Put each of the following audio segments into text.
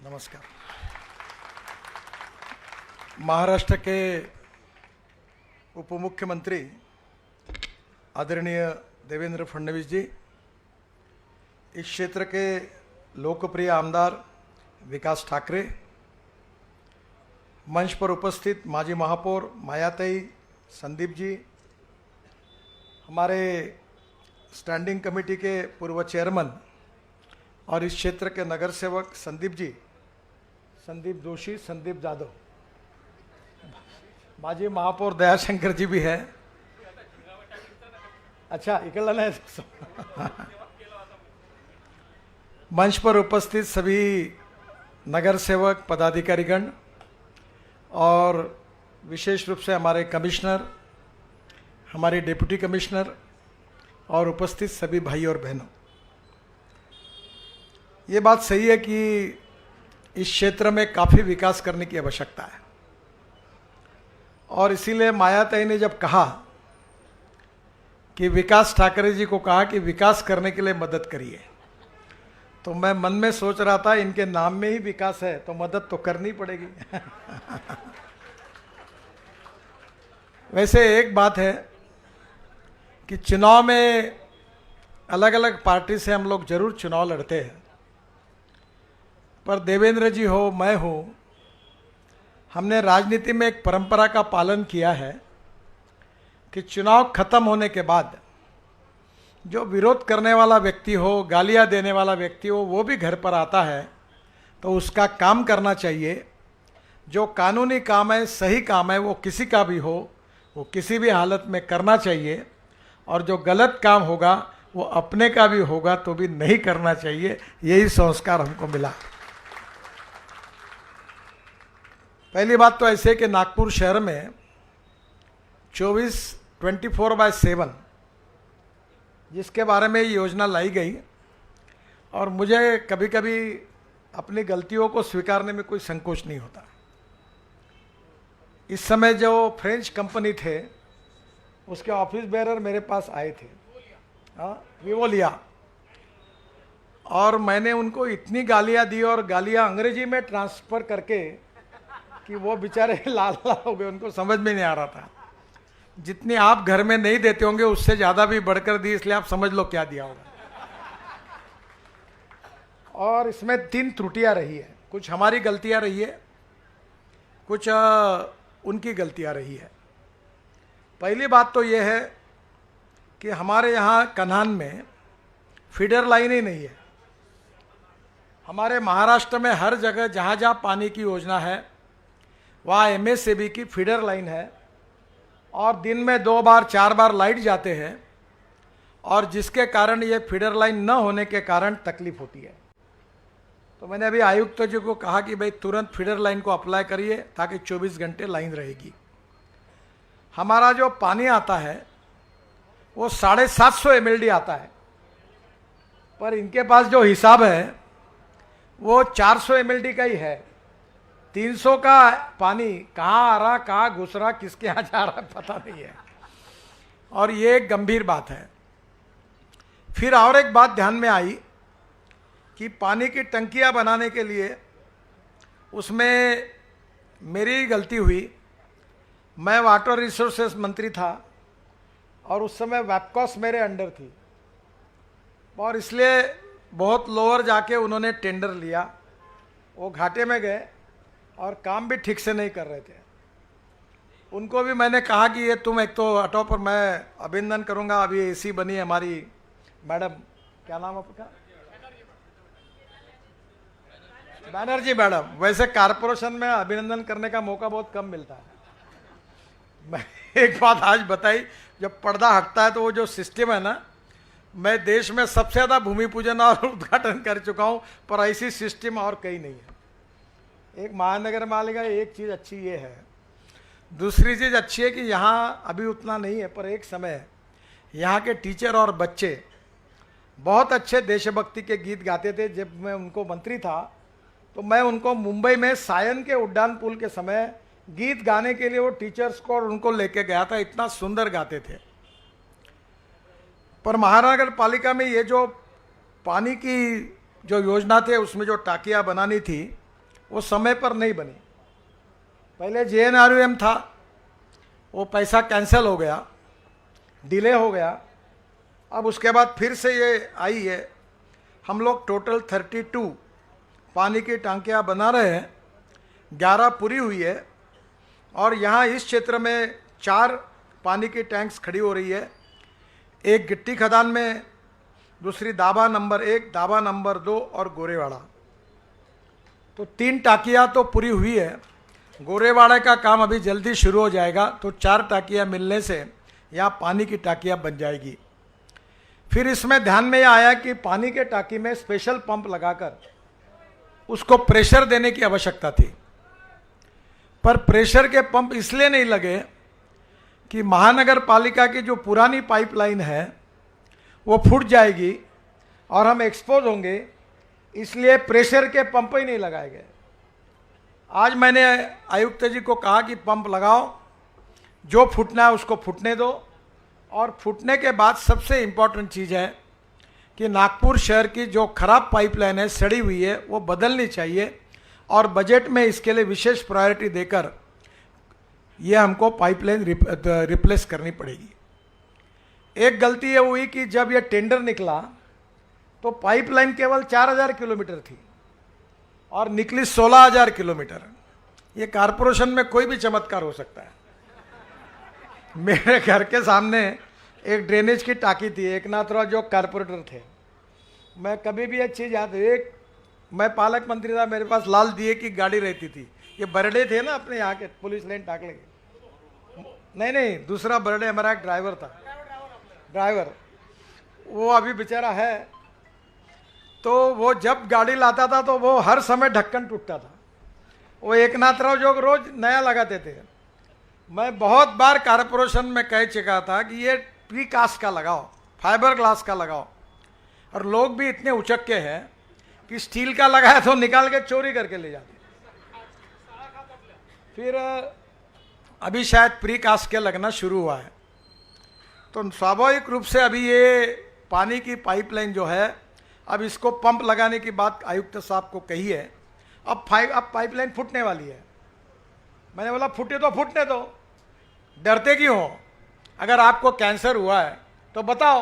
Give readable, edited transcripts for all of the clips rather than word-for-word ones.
नमस्कार। महाराष्ट्र के उप मुख्यमंत्री आदरणीय देवेंद्र फडणवीस जी, इस क्षेत्र के लोकप्रिय आमदार विकास ठाकरे, मंच पर उपस्थित माजी महापौर मायाताई, संदीप जी, हमारे स्टैंडिंग कमेटी के पूर्व चेयरमैन और इस क्षेत्र के नगर सेवक संदीप जी, संदीप जोशी, संदीप जाधव, माजी महापौर दयाशंकर जी भी है। अच्छा, इकल्ला नहीं। मंच पर उपस्थित सभी नगर सेवक, पदाधिकारीगण और विशेष रूप से हमारे कमिश्नर, हमारे डिप्टी कमिश्नर और उपस्थित सभी भाई और बहनों, ये बात सही है कि इस क्षेत्र में काफ़ी विकास करने की आवश्यकता है और इसीलिए मायाताई ने जब कहा कि विकास ठाकरे जी को कहा कि विकास करने के लिए मदद करिए, तो मैं मन में सोच रहा था इनके नाम में ही विकास है तो मदद तो करनी पड़ेगी। वैसे एक बात है कि चुनाव में अलग अलग पार्टी से हम लोग जरूर चुनाव लड़ते हैं, पर देवेंद्र जी हो, मैं हूँ, हमने राजनीति में एक परंपरा का पालन किया है कि चुनाव खत्म होने के बाद जो विरोध करने वाला व्यक्ति हो, गालियाँ देने वाला व्यक्ति हो, वो भी घर पर आता है तो उसका काम करना चाहिए। जो कानूनी काम है, सही काम है, वो किसी का भी हो, वो किसी भी हालत में करना चाहिए और जो गलत काम होगा वो अपने का भी होगा तो भी नहीं करना चाहिए। यही संस्कार हमको मिला। पहली बात तो ऐसे कि नागपुर शहर में 24/7 जिसके बारे में ये योजना लाई गई, और मुझे कभी कभी अपनी गलतियों को स्वीकारने में कोई संकोच नहीं होता। इस समय जो फ्रेंच कंपनी थे उसके ऑफिस बेरर मेरे पास आए थे, विवोलिया, और मैंने उनको इतनी गालियाँ दी और गालियाँ अंग्रेजी में ट्रांसफ़र करके कि वो बेचारे लाल लाल हो गए, उनको समझ में नहीं आ रहा था। जितनी आप घर में नहीं देते होंगे उससे ज़्यादा भी बढ़कर दी, इसलिए आप समझ लो क्या दिया होगा। और इसमें 3 त्रुटियां रही है, कुछ हमारी गलतियां रही है, कुछ उनकी गलतियां रही है। पहली बात तो ये है कि हमारे यहाँ कन्हान में फीडर लाइन ही नहीं है। हमारे महाराष्ट्र में हर जगह जहाँ जहाँ पानी की योजना है वहाँ एमएसएबी की फीडर लाइन है और दिन में 2 बार 4 बार लाइट जाते हैं, और जिसके कारण ये फीडर लाइन न होने के कारण तकलीफ होती है। तो मैंने अभी आयुक्त जी को कहा कि भाई तुरंत फीडर लाइन को अप्लाई करिए ताकि 24 घंटे लाइन रहेगी। हमारा जो पानी आता है वो 750 MLD आता है, पर इनके पास जो हिसाब है वो 400 MLD का ही है। 300 का पानी कहाँ आ रहा, कहाँ घुस रहा, किसके यहाँ जा रहा पता नहीं है, और ये एक गंभीर बात है। फिर और एक बात ध्यान में आई कि पानी की टंकियाँ बनाने के लिए उसमें मेरी गलती हुई। मैं वाटर रिसोर्सेस मंत्री था और उस समय वैपकॉस मेरे अंडर थी, और इसलिए बहुत लोअर जाके उन्होंने टेंडर लिया। वो घाटे में गए और काम भी ठीक से नहीं कर रहे थे। उनको भी मैंने कहा कि ये तुम एक तो हटो, पर मैं अभिनंदन करूंगा, अभी एसी बनी है हमारी मैडम, क्या नाम आपका, बैनर्जी मैडम। वैसे कारपोरेशन में अभिनंदन करने का मौका बहुत कम मिलता है। मैं एक बात आज बताई, जब पर्दा हटता है तो वो जो सिस्टम है ना, मैं देश में सबसे ज़्यादा भूमि पूजन और उद्घाटन कर चुका हूँ, पर ऐसी सिस्टम और कहीं नहीं है। एक महानगर पालिका, एक चीज़ अच्छी ये है। दूसरी चीज़ अच्छी है कि यहाँ अभी उतना नहीं है, पर एक समय यहाँ के टीचर और बच्चे बहुत अच्छे देशभक्ति के गीत गाते थे। जब मैं उनको मंत्री था तो मैं उनको मुंबई में सायन के उड्डान पुल के समय गीत गाने के लिए वो टीचर्स को और उनको लेके गया था, इतना सुंदर गाते थे। पर महानगर पालिका में ये जो पानी की जो योजना थे उसमें जो टाकियाँ बनानी थी वो समय पर नहीं बनी। पहले JNRUM था, वो पैसा कैंसिल हो गया, डिले हो गया। अब उसके बाद फिर से ये आई है। हम लोग टोटल 32 पानी की टांकियाँ बना रहे हैं, 11 पूरी हुई है और यहाँ इस क्षेत्र में 4 पानी की टैंक्स खड़ी हो रही है। एक गिट्टी खदान में, दूसरी दाबा नंबर 1, दाबा नंबर 2 और गोरेवाड़ा। तो 3 टाकियाँ तो पूरी हुई है। गोरेवाड़ा का काम अभी जल्दी शुरू हो जाएगा, तो 4 टाकियाँ मिलने से यहाँ पानी की टाकियाँ बन जाएगी। फिर इसमें ध्यान में यह आया कि पानी के टाकी में स्पेशल पंप लगाकर उसको प्रेशर देने की आवश्यकता थी, पर प्रेशर के पंप इसलिए नहीं लगे कि महानगर पालिका की जो पुरानी पाइपलाइन है वो फूट जाएगी और हम एक्सपोज होंगे, इसलिए प्रेशर के पंप ही नहीं लगाए गए। आज मैंने आयुक्त जी को कहा कि पंप लगाओ, जो फूटना है उसको फूटने दो, और फूटने के बाद सबसे इम्पॉर्टेंट चीज़ है कि नागपुर शहर की जो खराब पाइपलाइन है, सड़ी हुई है, वो बदलनी चाहिए और बजट में इसके लिए विशेष प्रायोरिटी देकर ये हमको पाइपलाइन रिप्लेस करनी पड़ेगी। एक गलती ये हुई कि जब ये टेंडर निकला तो पाइपलाइन केवल 4000 किलोमीटर थी और निकली 16000 किलोमीटर। ये कारपोरेशन में कोई भी चमत्कार हो सकता है। मेरे घर के सामने एक ड्रेनेज की टाकी थी, एकनाथ राव जो कारपोरेटर थे। मैं कभी भी ये चीज़ याद, एक मैं पालक मंत्री था, मेरे पास लाल दिए की गाड़ी रहती थी। ये बरडे थे ना अपने यहाँ के, पुलिस लाइन टाकले के। नहीं, दूसरा बरडे हमारा एक ड्राइवर था, ड्राइवर वो अभी बेचारा है। तो वो जब गाड़ी लाता था तो वो हर समय ढक्कन टूटता था। वो एकनाथ राव जो रोज नया लगाते थे। मैं बहुत बार कारपोरेशन में कह चुका था कि ये प्रीकास्ट का लगाओ, फाइबर ग्लास का लगाओ, और लोग भी इतने उचक्के हैं कि स्टील का लगाया तो निकाल के चोरी करके ले जाते। फिर अभी शायद प्रीकास्ट के लगना शुरू हुआ है। तो स्वाभाविक रूप से अभी ये पानी की पाइपलाइन जो है, अब इसको पंप लगाने की बात आयुक्त साहब को कही है। अब पाइपलाइन फूटने वाली है। मैंने बोला फूटे तो फूटने दो, डरते क्यों हो? अगर आपको कैंसर हुआ है तो बताओ,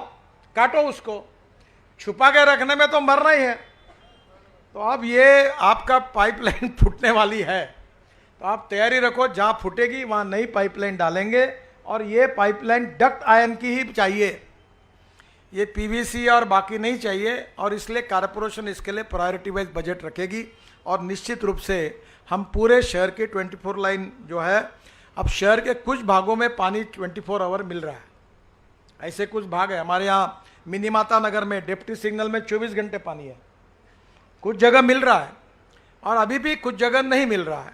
काटो उसको, छुपा के रखने में तो मरना ही है। तो अब ये आपका पाइपलाइन फूटने वाली है, तो आप तैयारी रखो, जहाँ फूटेगी वहाँ नई पाइपलाइन डालेंगे। और ये पाइपलाइन डक्ट आयरन की ही चाहिए, ये PVC और बाकी नहीं चाहिए। और इसलिए कारपोरेशन इसके लिए प्रायोरिटी वाइज बजट रखेगी और निश्चित रूप से हम पूरे शहर की 24 लाइन जो है, अब शहर के कुछ भागों में पानी 24 आवर मिल रहा है। ऐसे कुछ भाग है हमारे यहाँ, मिनीमाता नगर में डिप्टी सिग्नल में 24 घंटे पानी है। कुछ जगह मिल रहा है और अभी भी कुछ जगह नहीं मिल रहा है।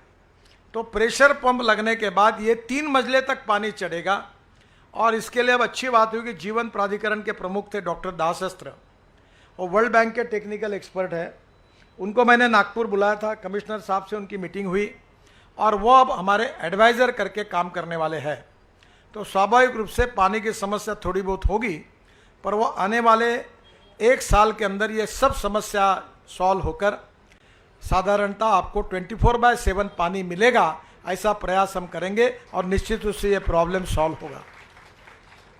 तो प्रेशर पंप लगने के बाद ये 3 मंजिले तक पानी चढ़ेगा। और इसके लिए अब अच्छी बात हुई कि जीवन प्राधिकरण के प्रमुख थे डॉक्टर दासस्त्र, वो वर्ल्ड बैंक के टेक्निकल एक्सपर्ट है। उनको मैंने नागपुर बुलाया था, कमिश्नर साहब से उनकी मीटिंग हुई और वो अब हमारे एडवाइज़र करके काम करने वाले हैं। तो स्वाभाविक रूप से पानी की समस्या थोड़ी बहुत होगी, पर वो आने वाले 1 साल के अंदर ये सब समस्या सॉल्व होकर साधारणतः आपको 24/7 पानी मिलेगा, ऐसा प्रयास हम करेंगे और निश्चित रूप से ये प्रॉब्लम सॉल्व होगा।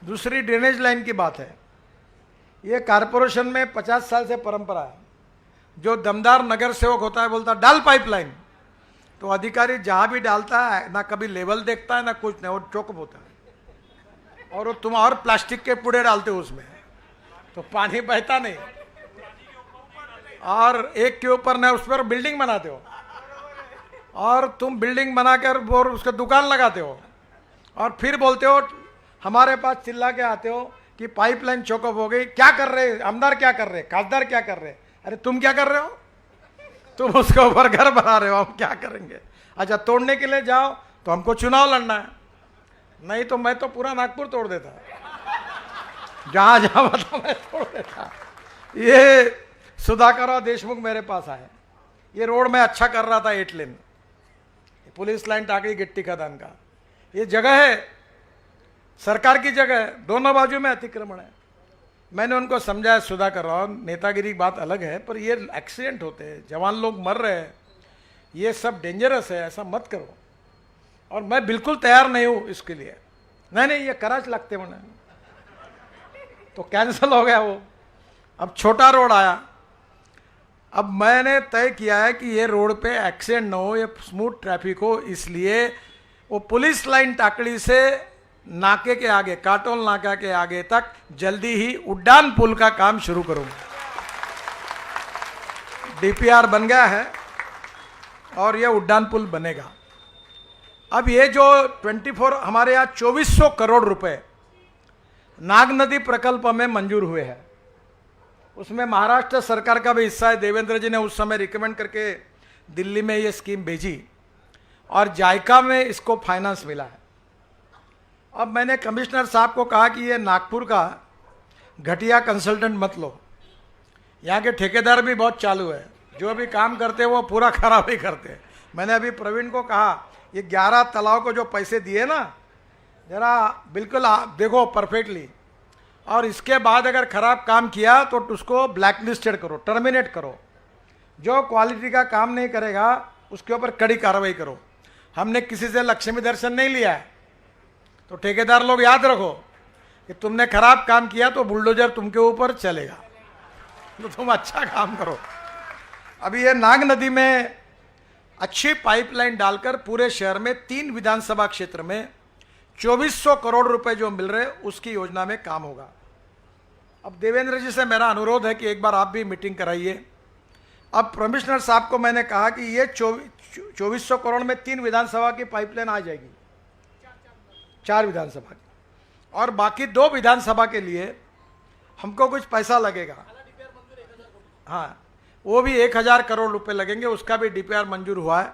दूसरी ड्रेनेज लाइन की बात है। ये कारपोरेशन में 50 साल से परंपरा है, जो दमदार नगर सेवक होता है बोलता डाल पाइपलाइन, तो अधिकारी जहाँ भी डालता है ना कभी लेवल देखता है ना कुछ नहीं, वो चौकअप होता है। और वो तुम और प्लास्टिक के पुड़े डालते हो उसमें, तो पानी बहता नहीं। और एक के ऊपर ना उस पर बिल्डिंग बनाते हो, और तुम बिल्डिंग बनाकर वो उसका दुकान लगाते हो, और फिर बोलते हो हमारे पास चिल्ला के आते हो कि पाइपलाइन चौकअप हो गई। क्या कर रहे, आमदार क्या कर रहे, खासदार क्या कर रहे? अरे तुम क्या कर रहे हो? तुम उसके ऊपर घर बना रहे हो, हम क्या करेंगे? अच्छा, तोड़ने के लिए जाओ तो हमको चुनाव लड़ना है, नहीं तो मैं तो पूरा नागपुर तोड़ देता, जहां जहां बता मैं तोड़ देता। ये सुधाकर और देशमुख मेरे पास आए, ये रोड में अच्छा कर रहा था 8 लेन, पुलिस लाइन टाकरी गिट्टी खदान का, ये जगह है सरकार की जगह है, दोनों बाजू में अतिक्रमण है। मैंने उनको समझाया, सुधाकर राव नेतागिरी की बात अलग है, पर ये एक्सीडेंट होते हैं, जवान लोग मर रहे हैं, ये सब डेंजरस है, ऐसा मत करो। और मैं बिल्कुल तैयार नहीं हूँ इसके लिए। नहीं ये कराच लगते मैंने, तो कैंसिल हो गया वो। अब छोटा रोड आया। अब मैंने तय किया है कि ये रोड पे एक्सीडेंट न हो, ये स्मूथ ट्रैफिक हो, इसलिए वो पुलिस लाइन टाकड़ी से नाके के आगे, काटोल नाका के आगे तक जल्दी ही उड्डान पुल का काम शुरू करूंगा। डीपीआर बन गया है और ये उड्डान पुल बनेगा। अब ये जो 24 हमारे यहाँ 2400 करोड़ रुपए नाग नदी प्रकल्प में मंजूर हुए हैं, उसमें महाराष्ट्र सरकार का भी हिस्सा है। देवेंद्र जी ने उस समय रिकमेंड करके दिल्ली में ये स्कीम भेजी और जायका में इसको फाइनेंस मिला है। अब मैंने कमिश्नर साहब को कहा कि ये नागपुर का घटिया कंसल्टेंट मत लो, यहाँ के ठेकेदार भी बहुत चालू है, जो भी काम करते हैं वो पूरा खराब ही करते हैं। मैंने अभी प्रवीण को कहा ये 11 तालाब को जो पैसे दिए ना, जरा बिल्कुल देखो परफेक्टली, और इसके बाद अगर खराब काम किया तो उसको ब्लैक लिस्टेड करो, टर्मिनेट करो। जो क्वालिटी का काम नहीं करेगा उसके ऊपर कड़ी कार्रवाई करो। हमने किसी से लक्ष्मी दर्शन नहीं लिया है, तो ठेकेदार लोग याद रखो कि तुमने खराब काम किया तो बुलडोजर तुमके ऊपर चलेगा, तो तुम अच्छा काम करो। अभी ये नाग नदी में अच्छी पाइपलाइन डालकर पूरे शहर में 3 विधानसभा क्षेत्र में 2400 करोड़ रुपए जो मिल रहे उसकी योजना में काम होगा। अब देवेंद्र जी से मेरा अनुरोध है कि एक बार आप भी मीटिंग कराइए। अब कमिश्नर साहब को मैंने कहा कि ये 2400 करोड़ में 3 विधानसभा की पाइपलाइन आ जाएगी, 4 विधानसभा की, और बाकी 2 विधानसभा के लिए हमको कुछ पैसा लगेगा। हाँ, वो भी 1000 करोड़ रुपए लगेंगे, उसका भी डीपीआर मंजूर हुआ है।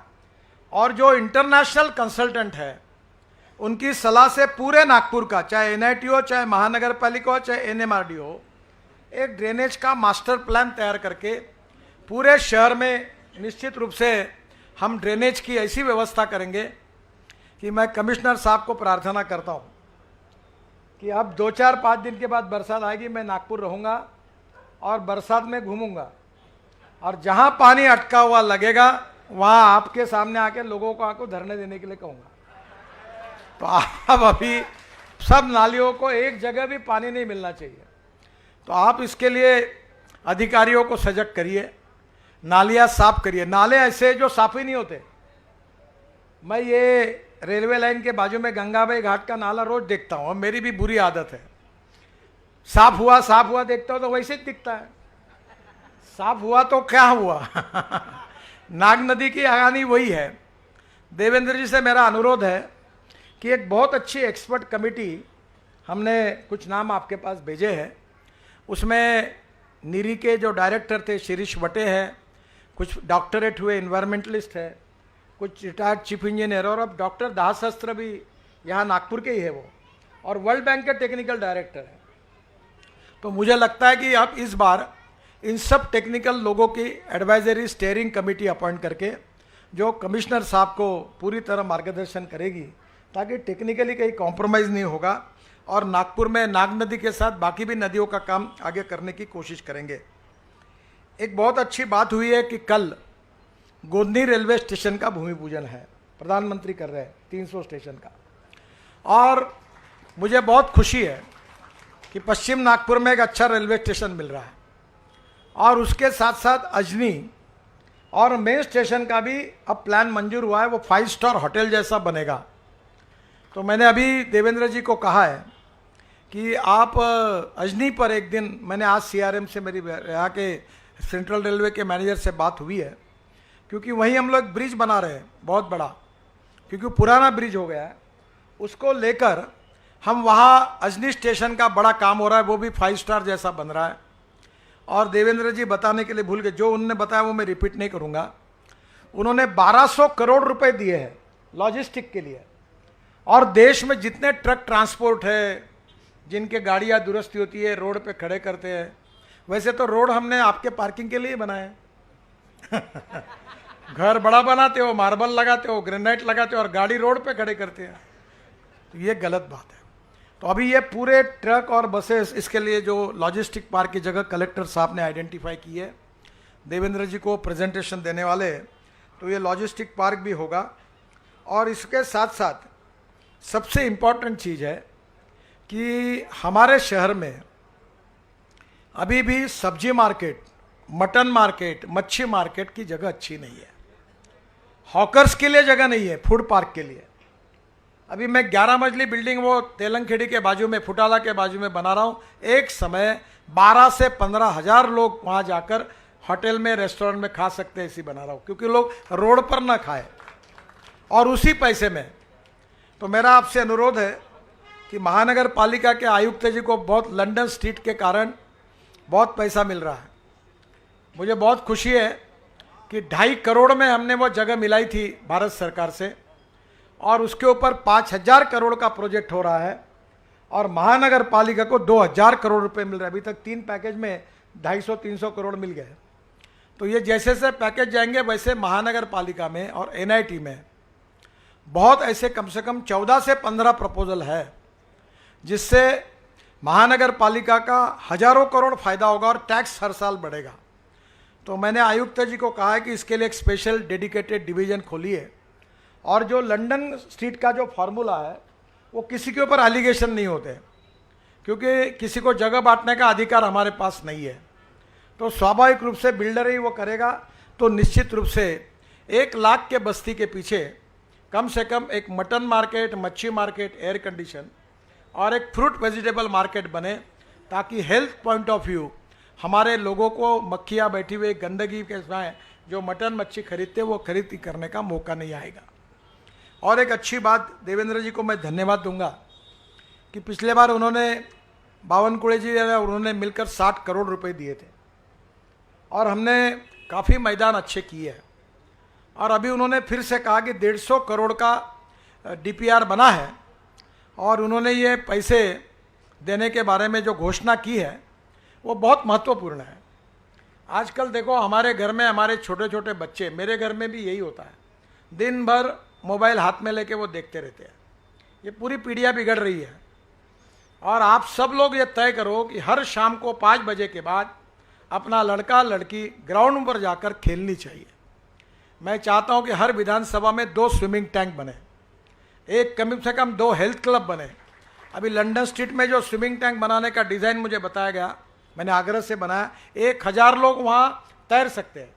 और जो इंटरनेशनल कंसल्टेंट है उनकी सलाह से पूरे नागपुर का, चाहे एनआईटी हो, चाहे महानगर पालिका हो, चाहे एनएमआरडी हो, एक ड्रेनेज का मास्टर प्लान तैयार करके पूरे शहर में निश्चित रूप से हम ड्रेनेज की ऐसी व्यवस्था करेंगे कि मैं कमिश्नर साहब को प्रार्थना करता हूँ कि अब 2-4-5 दिन के बाद बरसात आएगी, मैं नागपुर रहूँगा और बरसात में घूमूंगा, और जहाँ पानी अटका हुआ लगेगा वहाँ आपके सामने आके लोगों को आको धरने देने के लिए कहूँगा। तो आप अभी सब नालियों को एक जगह भी पानी नहीं मिलना चाहिए, तो आप इसके लिए अधिकारियों को सजग करिए, नालियाँ साफ करिए। नाले ऐसे जो साफ ही नहीं होते। मैं ये रेलवे लाइन के बाजू में गंगाबाई घाट का नाला रोज देखता हूँ, मेरी भी बुरी आदत है। साफ हुआ देखता हूँ तो वैसे ही दिखता है। साफ हुआ तो क्या हुआ नाग नदी की कहानी वही है। देवेंद्र जी से मेरा अनुरोध है कि एक बहुत अच्छी एक्सपर्ट कमेटी, हमने कुछ नाम आपके पास भेजे हैं, उसमें नीरी के जो डायरेक्टर थे शिरीष वटे हैं, कुछ डॉक्टरेट हुए इन्वायरमेंटलिस्ट है, कुछ रिटायर्ड चीफ इंजीनियर, और अब डॉक्टर दासहस्त्र भी यहाँ नागपुर के ही है वो, और वर्ल्ड बैंक के टेक्निकल डायरेक्टर है। तो मुझे लगता है कि आप इस बार इन सब टेक्निकल लोगों की एडवाइजरी स्टीयरिंग कमेटी अपॉइंट करके जो कमिश्नर साहब को पूरी तरह मार्गदर्शन करेगी, ताकि टेक्निकली कहीं कॉम्प्रोमाइज़ नहीं होगा, और नागपुर में नाग नदी के साथ बाकी भी नदियों का काम आगे करने की कोशिश करेंगे। एक बहुत अच्छी बात हुई है कि कल गोदनी रेलवे स्टेशन का भूमि पूजन है, प्रधानमंत्री कर रहे हैं 300 स्टेशन का, और मुझे बहुत खुशी है कि पश्चिम नागपुर में एक अच्छा रेलवे स्टेशन मिल रहा है, और उसके साथ साथ अजनी और मेन स्टेशन का भी अब प्लान मंजूर हुआ है, वो 5 स्टार होटल जैसा बनेगा। तो मैंने अभी देवेंद्र जी को कहा है कि आप अजनी पर एक दिन, मैंने आज सीआरएम से, मेरी यहाँ के सेंट्रल रेलवे के मैनेजर से बात हुई है, क्योंकि वहीं हम लोग ब्रिज बना रहे हैं बहुत बड़ा, क्योंकि पुराना ब्रिज हो गया है, उसको लेकर हम वहाँ अजनी स्टेशन का बड़ा काम हो रहा है, वो भी 5 स्टार जैसा बन रहा है। और देवेंद्र जी बताने के लिए भूल गए, जो उन्होंने बताया वो मैं रिपीट नहीं करूँगा। उन्होंने 1200 करोड़ रुपए दिए हैं लॉजिस्टिक के लिए, और देश में जितने ट्रक ट्रांसपोर्ट है, जिनके गाड़ियाँ दुरुस्ती होती है, रोड पे खड़े करते हैं, वैसे तो रोड हमने आपके पार्किंग के लिए बनाए घर बड़ा बनाते हो, मार्बल लगाते हो, ग्रेनाइट लगाते हो, और गाड़ी रोड पे खड़े करते हैं, तो ये गलत बात है। तो अभी ये पूरे ट्रक और बसेस, इसके लिए जो लॉजिस्टिक पार्क की जगह कलेक्टर साहब ने आइडेंटिफाई की है, देवेंद्र जी को प्रेजेंटेशन देने वाले, तो ये लॉजिस्टिक पार्क भी होगा। और इसके साथ साथ सबसे इम्पॉर्टेंट चीज़ है कि हमारे शहर में अभी भी सब्जी मार्केट, मटन मार्केट, मच्छी मार्केट की जगह अच्छी नहीं है। हॉकर्स के लिए जगह नहीं है, फूड पार्क के लिए। अभी मैं 11 मंजिली बिल्डिंग वो तेलंगखेड़ी के बाजू में, फुटाला के बाजू में बना रहा हूँ। एक समय 12 से 15 हज़ार लोग वहाँ जाकर होटल में, रेस्टोरेंट में खा सकते हैं, ऐसी बना रहा हूँ, क्योंकि लोग रोड पर ना खाए और उसी पैसे में। तो मेरा आपसे अनुरोध है कि महानगर पालिका के आयुक्त जी को बहुत लंदन स्ट्रीट के कारण बहुत पैसा मिल रहा है। मुझे बहुत खुशी है कि 2.5 करोड़ में हमने वो जगह मिलाई थी भारत सरकार से, और उसके ऊपर 5,000 करोड़ का प्रोजेक्ट हो रहा है, और महानगर पालिका को 2,000 करोड़ रुपए मिल रहे हैं। अभी तक 3 पैकेज में 250-300 करोड़ मिल गए। तो ये जैसे जैसे पैकेज जाएंगे वैसे महानगर पालिका में और एनआईटी में बहुत ऐसे कम से कम 14 से 15 प्रपोजल है, जिससे महानगर पालिका का हजारों करोड़ फायदा होगा और टैक्स हर साल बढ़ेगा। तो मैंने आयुक्त जी को कहा है कि इसके लिए एक स्पेशल डेडिकेटेड डिवीजन खोलिए, और जो लंदन स्ट्रीट का जो फार्मूला है वो किसी के ऊपर एलिगेशन नहीं होते, क्योंकि किसी को जगह बांटने का अधिकार हमारे पास नहीं है। तो स्वाभाविक रूप से बिल्डर ही वो करेगा। तो निश्चित रूप से 1 लाख के बस्ती के पीछे कम से कम एक मटन मार्केट, मच्छी मार्केट, एयर कंडीशन और एक फ्रूट वेजिटेबल मार्केट बने, ताकि हेल्थ पॉइंट ऑफ व्यू हमारे लोगों को मक्खियाँ बैठी हुई गंदगी के समय जो मटन मच्छी खरीदते वो खरीद करने का मौका नहीं आएगा। और एक अच्छी बात, देवेंद्र जी को मैं धन्यवाद दूंगा कि पिछले बार उन्होंने, बावनकुड़े जी उन्होंने मिलकर 60 करोड़ रुपए दिए थे, और हमने काफ़ी मैदान अच्छे किए हैं। और अभी उन्होंने फिर से कहा कि 150 करोड़ का डीपीआर बना है, और उन्होंने ये पैसे देने के बारे में जो घोषणा की है वो बहुत महत्वपूर्ण है। आजकल देखो हमारे घर में हमारे छोटे छोटे बच्चे, मेरे घर में भी यही होता है, दिन भर मोबाइल हाथ में लेके वो देखते रहते हैं। ये पूरी पीढ़ियाँ बिगड़ रही है। और आप सब लोग ये तय करो कि हर शाम को 5 बजे के बाद अपना लड़का लड़की ग्राउंड पर जाकर खेलनी चाहिए। मैं चाहता हूं कि हर विधानसभा में 2 स्विमिंग टैंक बने, एक कम से कम 2 हेल्थ क्लब बने। अभी लंदन स्ट्रीट में जो स्विमिंग टैंक बनाने का डिज़ाइन मुझे बताया गया, मैंने आगरा से बनाया, 1000 लोग वहाँ तैर सकते हैं,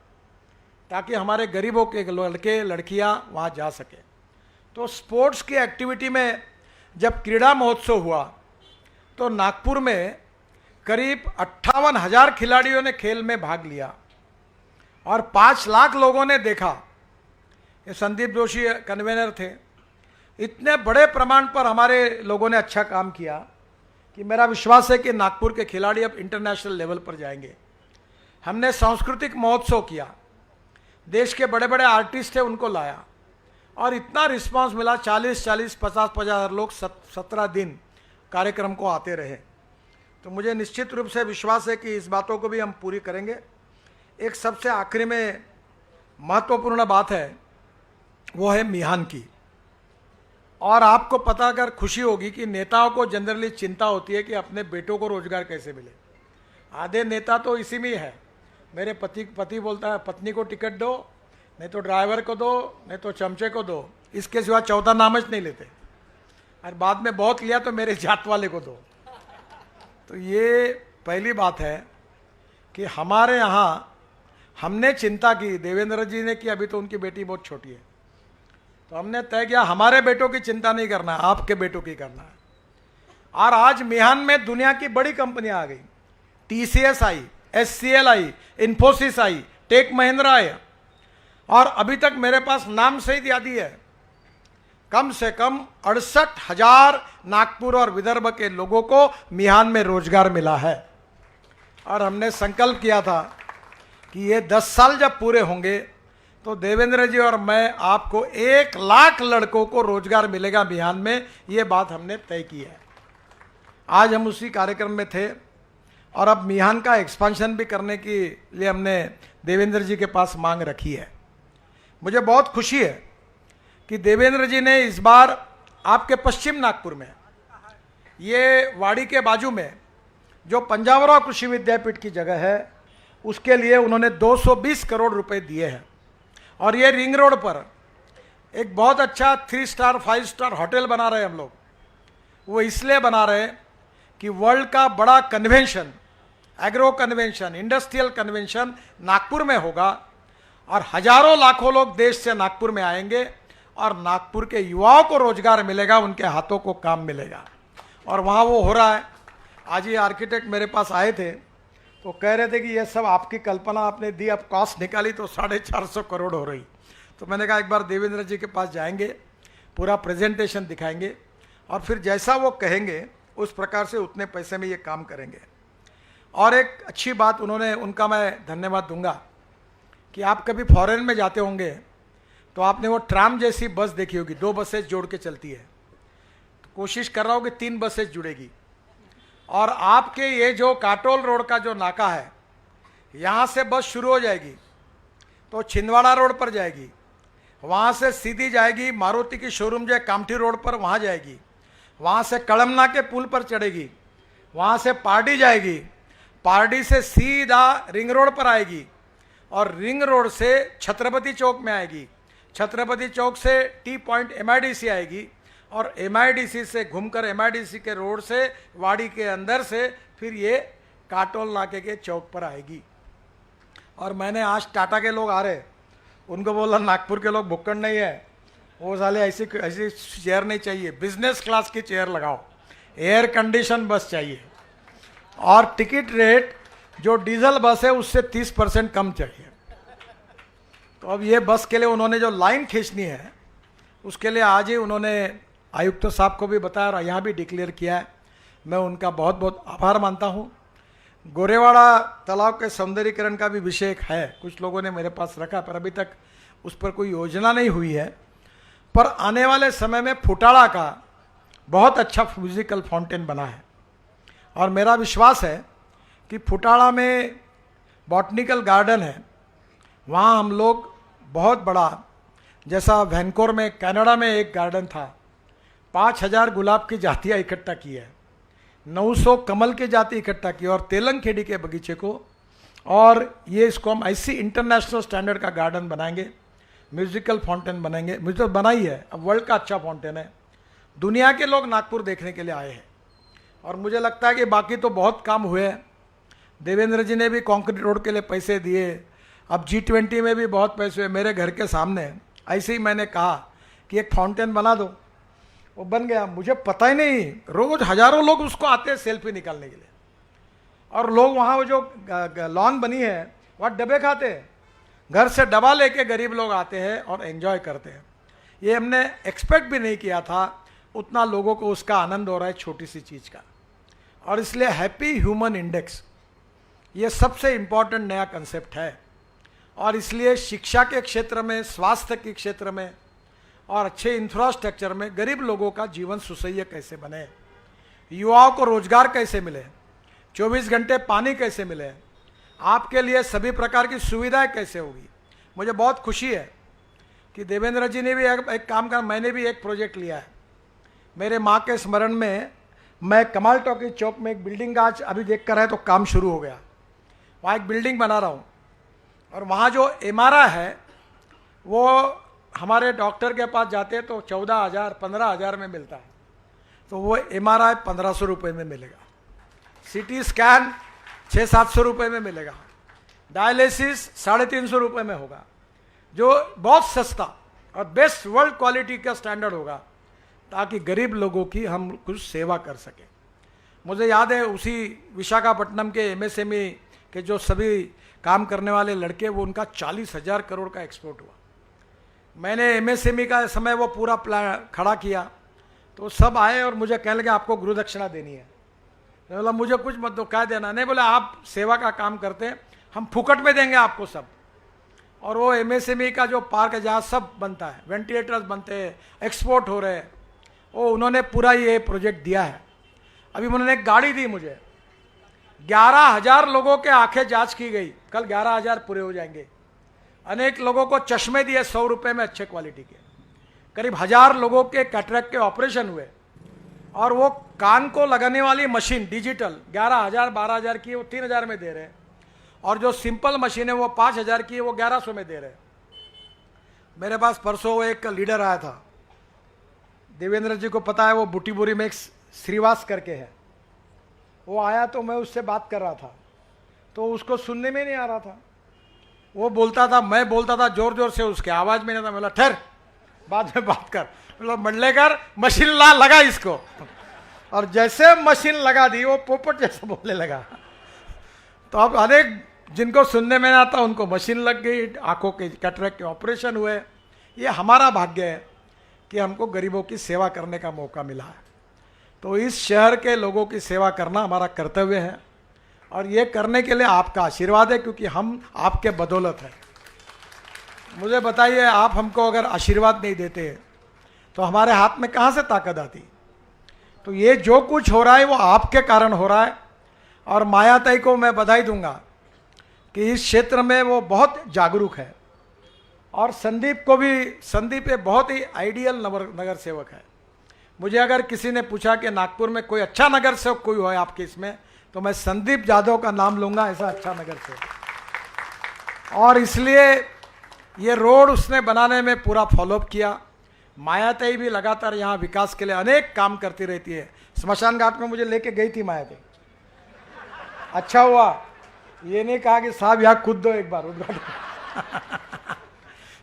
ताकि हमारे गरीबों के लड़के लड़कियाँ वहाँ जा सकें। तो स्पोर्ट्स की एक्टिविटी में जब क्रीड़ा महोत्सव हुआ तो नागपुर में करीब 58,000 खिलाड़ियों ने खेल में भाग लिया और 5 लाख लोगों ने देखा। ये संदीप जोशी कन्वेनर थे। इतने बड़े प्रमाण पर हमारे लोगों ने अच्छा काम किया कि मेरा विश्वास है कि नागपुर के खिलाड़ी अब इंटरनेशनल लेवल पर जाएंगे। हमने सांस्कृतिक महोत्सव किया, देश के बड़े बड़े आर्टिस्ट थे उनको लाया, और इतना रिस्पांस मिला, 40-40, 50-50 लोग 17 दिन कार्यक्रम को आते रहे। तो मुझे निश्चित रूप से विश्वास है कि इस बातों को भी हम पूरी करेंगे। एक सबसे आखिरी में महत्वपूर्ण बात है, वो है मिहान की। और आपको पता कर खुशी होगी कि नेताओं को जनरली चिंता होती है कि अपने बेटों को रोजगार कैसे मिले। आधे नेता तो इसी में ही है, मेरे पति बोलता है पत्नी को टिकट दो, नहीं तो ड्राइवर को दो, नहीं तो चमचे को दो, इसके सिवा चौथा नामच नहीं लेते। और बाद में बहुत लिया तो मेरे जात वाले को दो। तो ये पहली बात है कि हमारे यहाँ हमने चिंता की, देवेंद्र जी ने की, अभी तो उनकी बेटी बहुत छोटी है, तो हमने तय किया हमारे बेटों की चिंता नहीं करना है, आपके बेटों की करना है। और आज मिहान में दुनिया की बड़ी कंपनियां आ गई, TCS आई, SCL आई, इन्फोसिस आई, टेक महिंद्रा आई, और अभी तक मेरे पास नाम सहित यादी है कम से कम 68,000 नागपुर और विदर्भ के लोगों को मिहान में रोजगार मिला है। और हमने संकल्प किया था कि ये 10 साल जब पूरे होंगे तो देवेंद्र जी और मैं, आपको 1 लाख लड़कों को रोजगार मिलेगा मिहान में, ये बात हमने तय की है। आज हम उसी कार्यक्रम में थे, और अब मिहान का एक्सपांशन भी करने के लिए हमने देवेंद्र जी के पास मांग रखी है। मुझे बहुत खुशी है कि देवेंद्र जी ने इस बार आपके पश्चिम नागपुर में, ये वाड़ी के बाजू में जो पंजाबराव कृषि विद्यापीठ की जगह है, उसके लिए उन्होंने 220 करोड़ रुपए दिए हैं। और ये रिंग रोड पर एक बहुत अच्छा 3 स्टार 5 स्टार होटल बना रहे हैं हम लोग। वो इसलिए बना रहे हैं कि वर्ल्ड का बड़ा convention, agro convention, industrial convention Nagpur में होगा और हजारों लाखों लोग देश से नागपुर में आएंगे और नागपुर के युवाओं को रोजगार मिलेगा, उनके हाथों को काम मिलेगा। और वहाँ वो हो रहा है। आज ही आर्किटेक्ट मेरे पास आए थे तो कह रहे थे कि ये सब आपकी कल्पना आपने दी, अब कॉस्ट निकाली तो 450 करोड़ हो रही। तो मैंने कहा एक बार देवेंद्र जी के पास जाएंगे, पूरा प्रेजेंटेशन दिखाएंगे और फिर जैसा वो कहेंगे उस प्रकार से उतने पैसे में ये काम करेंगे। और एक अच्छी बात उन्होंने, उनका मैं धन्यवाद दूंगा कि आप कभी फॉरेन में जाते होंगे तो आपने वो ट्राम जैसी बस देखी होगी, 2 बसेस जोड़ के चलती है। तो कोशिश कर रहा हूँ कि 3 बसेस जुड़ेगी और आपके ये जो काटोल रोड का जो नाका है, यहाँ से बस शुरू हो जाएगी तो छिंदवाड़ा रोड पर जाएगी, वहाँ से सीधी जाएगी मारुति की शोरूम जो है कामठी रोड पर, वहाँ जाएगी, वहाँ से कड़मना के पुल पर चढ़ेगी, वहाँ से पार्डी जाएगी, पार्डी से सीधा रिंग रोड पर आएगी और रिंग रोड से छत्रपति चौक में आएगी, छत्रपति चौक से टी पॉइंट MIDC आएगी और MIDC से घूमकर MIDC के रोड से वाड़ी के अंदर से फिर ये काटोल नाके के चौक पर आएगी। और मैंने आज टाटा के लोग आ रहे, उनको बोला नागपुर के लोग भुक्कड़ नहीं है, वो साले ऐसी चेयर नहीं चाहिए, बिजनेस क्लास की चेयर लगाओ, एयर कंडीशन बस चाहिए और टिकट रेट जो डीजल बस है उससे 30% कम चाहिए। तो अब ये बस के लिए उन्होंने जो लाइन खींचनी है उसके लिए आज ही उन्होंने आयुक्त साहब को भी बताया और यहाँ भी डिक्लेयर किया है। मैं उनका बहुत बहुत आभार मानता हूँ। गोरेवाड़ा तालाब के सौंदर्यीकरण का भी विषय है, कुछ लोगों ने मेरे पास रखा पर अभी तक उस पर कोई योजना नहीं हुई है। पर आने वाले समय में फुटाड़ा का बहुत अच्छा म्यूजिकल फाउंटेन बना है और मेरा विश्वास है कि फुटाड़ा में बॉटनिकल गार्डन है, वहाँ हम लोग बहुत बड़ा, जैसा वैनकोर में कनाडा में एक गार्डन था, 5000 गुलाब की जातियाँ इकट्ठा की है, 900 कमल की जाति इकट्ठा की और तेलंगखेड़ी के बगीचे को, और ये इसको हम ऐसी इंटरनेशनल स्टैंडर्ड का गार्डन बनाएंगे, म्यूजिकल फाउंटेन बनाएंगे। म्यूजिक बना ही है, अब वर्ल्ड का अच्छा फाउंटेन है, दुनिया के लोग नागपुर देखने के लिए आए हैं और मुझे लगता है कि बाकी तो बहुत काम हुए हैं। देवेंद्र जी ने भी कंक्रीट रोड के लिए पैसे दिए, अब G20 में भी बहुत पैसे हुए। मेरे घर के सामने ऐसे ही मैंने कहा कि एक फाउंटेन बना दो, वो बन गया। मुझे पता ही नहीं, रोज हजारों लोग उसको आते हैं सेल्फी निकालने के लिए और लोग वहाँ वो जो लॉन बनी है वहाँ डब्बे खाते हैं, घर से डब्बा लेके गरीब लोग आते हैं और एंजॉय करते हैं। ये हमने एक्सपेक्ट भी नहीं किया था, उतना लोगों को उसका आनंद हो रहा है छोटी सी चीज़ का। और इसलिए हैप्पी ह्यूमन इंडेक्स ये सबसे इम्पॉर्टेंट नया कंसेप्ट है और इसलिए शिक्षा के क्षेत्र में, स्वास्थ्य के क्षेत्र में और अच्छे इंफ्रास्ट्रक्चर में गरीब लोगों का जीवन सुसह्य कैसे बने, युवाओं को रोजगार कैसे मिले, 24 घंटे पानी कैसे मिले, आपके लिए सभी प्रकार की सुविधाएं कैसे होगी। मुझे बहुत खुशी है कि देवेंद्र जी ने भी एक काम कर, मैंने भी एक प्रोजेक्ट लिया है। मेरे माँ के स्मरण में मैं कमाल टॉकी चौक में एक बिल्डिंग आज अभी देख कर है तो काम शुरू हो गया, वहाँ एक बिल्डिंग बना रहा हूँ और वहाँ जो MRI है वो हमारे डॉक्टर के पास जाते हैं तो 14,000 15,000 में मिलता है, तो वो MRI 1500 रुपये में मिलेगा, CT स्कैन 600-700 रुपये में मिलेगा, डायलिसिस 350 रुपये में होगा, जो बहुत सस्ता और बेस्ट वर्ल्ड क्वालिटी का स्टैंडर्ड होगा, ताकि गरीब लोगों की हम कुछ सेवा कर सकें। मुझे याद है उसी विशाखापट्टनम के MSME के जो सभी काम करने वाले लड़के, वो उनका 40,000 करोड़ का एक्सपोर्ट हुआ। मैंने MSME का समय वो पूरा प्लान खड़ा किया तो सब आए और मुझे कहने लगे आपको गुरु दक्षिणा देनी है। मैं बोला मुझे कुछ मत दो, क्या देना। नहीं, बोले आप सेवा का काम करते हैं, हम फुकट में देंगे आपको सब। और वो MSME का जो पार्क है जहाँ सब बनता है, वेंटिलेटर्स बनते हैं, एक्सपोर्ट हो रहे हैं, वो उन्होंने पूरा ये प्रोजेक्ट दिया है। अभी उन्होंने एक गाड़ी दी मुझे, 11,000 लोगों के आंखें जांच की गई, कल 11,000 पूरे हो जाएंगे। अनेक लोगों को चश्मे दिए 100 रुपये में अच्छे क्वालिटी के, करीब 1000 लोगों के कैटरेक्ट के ऑपरेशन हुए। और वो कान को लगाने वाली मशीन डिजिटल 11,000 12,000 की वो 3,000 में दे रहे हैं, और जो सिंपल मशीन है वो 5,000 की वो 1,100 में दे रहे हैं। मेरे पास परसों एक लीडर आया था, देवेंद्र जी को पता है, वो बुटीबोरी में एक श्रीवास करके है, वो आया तो मैं उससे बात कर रहा था तो उसको सुनने में नहीं आ रहा था। वो बोलता था, मैं बोलता था जोर जोर से, उसके आवाज में नहीं था। बोला ठहर, बाद में बात कर। बोला मंडलेकर मशीन लगा इसको, और जैसे मशीन लगा दी वो पोपट जैसा बोलने लगा। तो अब अनेक जिनको सुनने में नहीं आता उनको मशीन लग गई, आंखों के कैटरेक्ट के ऑपरेशन हुए। ये हमारा भाग्य है कि हमको गरीबों की सेवा करने का मौका मिला है। तो इस शहर के लोगों की सेवा करना हमारा कर्तव्य है, और ये करने के लिए आपका आशीर्वाद है, क्योंकि हम आपके बदौलत हैं। मुझे बताइए, आप हमको अगर आशीर्वाद नहीं देते तो हमारे हाथ में कहाँ से ताकत आती। तो ये जो कुछ हो रहा है वो आपके कारण हो रहा है, और मायाताई को मैं बधाई दूंगा कि इस क्षेत्र में वो बहुत जागरूक है, और संदीप को भी, संदीप एक बहुत ही आइडियल नगर सेवक है। मुझे अगर किसी ने पूछा कि नागपुर में कोई अच्छा नगर सेवक कोई हो आपके इसमें, तो मैं संदीप जाधव का नाम लूंगा, ऐसा अच्छा नगर सेवक। और इसलिए ये रोड उसने बनाने में पूरा फॉलोअप किया। मायाताई भी लगातार यहाँ विकास के लिए अनेक काम करती रहती है। स्मशान घाट में मुझे लेके गई थी मायाताई, अच्छा हुआ ये नहीं कहा कि साहब यहाँ कूद दो एक बार उद्घाटन।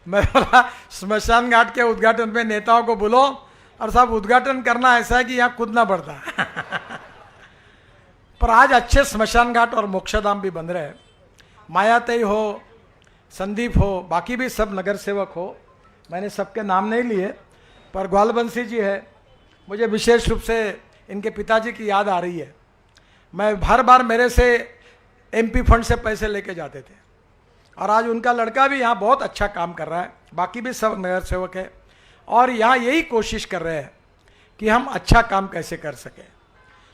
मैं बोला स्मशान घाट के उद्घाटन में नेताओं को बोलो, और साहब उद्घाटन करना ऐसा है कि यहाँ कूदना पड़ता है। पर आज अच्छे स्मशान घाट और मोक्षधाम भी बन रहे हैं। मायाताई हो, संदीप हो, बाकी भी सब नगर सेवक हो, मैंने सबके नाम नहीं लिए, पर ग्वालबंसी जी है, मुझे विशेष रूप से इनके पिताजी की याद आ रही है। मैं हर बार मेरे से एमपी फंड से पैसे लेके जाते थे, और आज उनका लड़का भी यहाँ बहुत अच्छा काम कर रहा है, बाकी भी सब नगर सेवक है, और यहाँ यही कोशिश कर रहे हैं कि हम अच्छा काम कैसे कर सकें,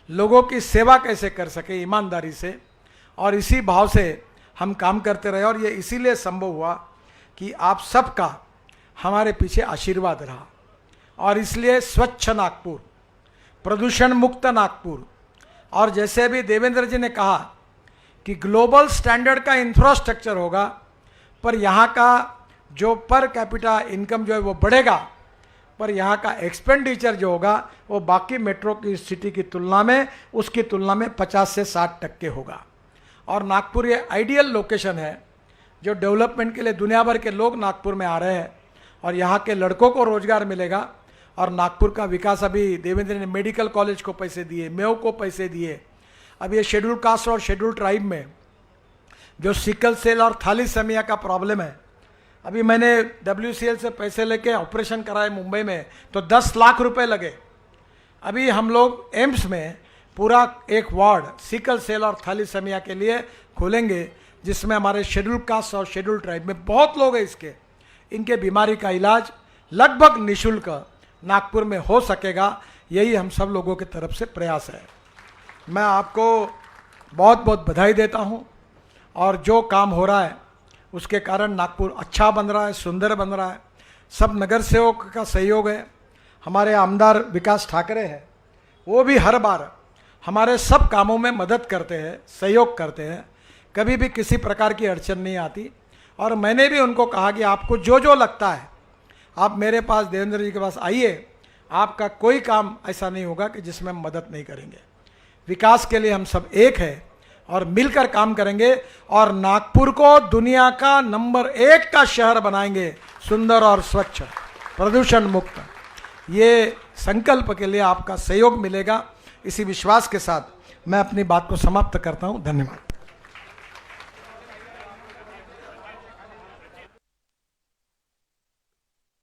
लोगों की सेवा कैसे कर सकें ईमानदारी से, और इसी भाव से हम काम करते रहे। और ये इसीलिए संभव हुआ कि आप सबका हमारे पीछे आशीर्वाद रहा, और इसलिए स्वच्छ नागपुर, प्रदूषण मुक्त नागपुर, और जैसे भी देवेंद्र जी ने कहा कि ग्लोबल स्टैंडर्ड का इंफ्रास्ट्रक्चर होगा, पर यहाँ का जो पर कैपिटा इनकम जो है वो बढ़ेगा, पर यहाँ का एक्सपेंडिचर जो होगा वो बाकी मेट्रो की सिटी की तुलना में, उसकी तुलना में 50 से 60% होगा। और नागपुर ये आइडियल लोकेशन है जो डेवलपमेंट के लिए दुनिया भर के लोग नागपुर में आ रहे हैं, और यहाँ के लड़कों को रोजगार मिलेगा। और नागपुर का विकास, अभी देवेंद्र ने मेडिकल कॉलेज को पैसे दिए, मेयो को पैसे दिए। अब ये शेड्यूल कास्ट और शेड्यूल ट्राइब में जो सिकल सेल और थैलीसीमिया का प्रॉब्लम है, अभी मैंने WCL से पैसे लेके ऑपरेशन कराए मुंबई में, तो 10 लाख रुपए लगे। अभी हम लोग एम्स में पूरा एक वार्ड सिकल सेल और थैलीसीमिया के लिए खोलेंगे, जिसमें हमारे शेड्यूल कास्ट और शेड्यूल ट्राइब में बहुत लोग हैं इसके, इनके बीमारी का इलाज लगभग निःशुल्क नागपुर में हो सकेगा। यही हम सब लोगों की तरफ से प्रयास है। मैं आपको बहुत बहुत बधाई देता हूँ, और जो काम हो रहा है उसके कारण नागपुर अच्छा बन रहा है, सुंदर बन रहा है। सब नगर सेवक का सहयोग है। हमारे आमदार विकास ठाकरे हैं, वो भी हर बार हमारे सब कामों में मदद करते हैं, सहयोग करते हैं, कभी भी किसी प्रकार की अड़चन नहीं आती। और मैंने भी उनको कहा कि आपको जो जो लगता है आप मेरे पास, देवेंद्र जी के पास आइए, आपका कोई काम ऐसा नहीं होगा कि जिसमें हम मदद नहीं करेंगे। विकास के लिए हम सब एक हैं और मिलकर काम करेंगे, और नागपुर को दुनिया का नंबर 1 का शहर बनाएंगे, सुंदर और स्वच्छ, प्रदूषण मुक्त। ये संकल्प के लिए आपका सहयोग मिलेगा। इसी विश्वास के साथ मैं अपनी बात को समाप्त करता हूँ। धन्यवाद।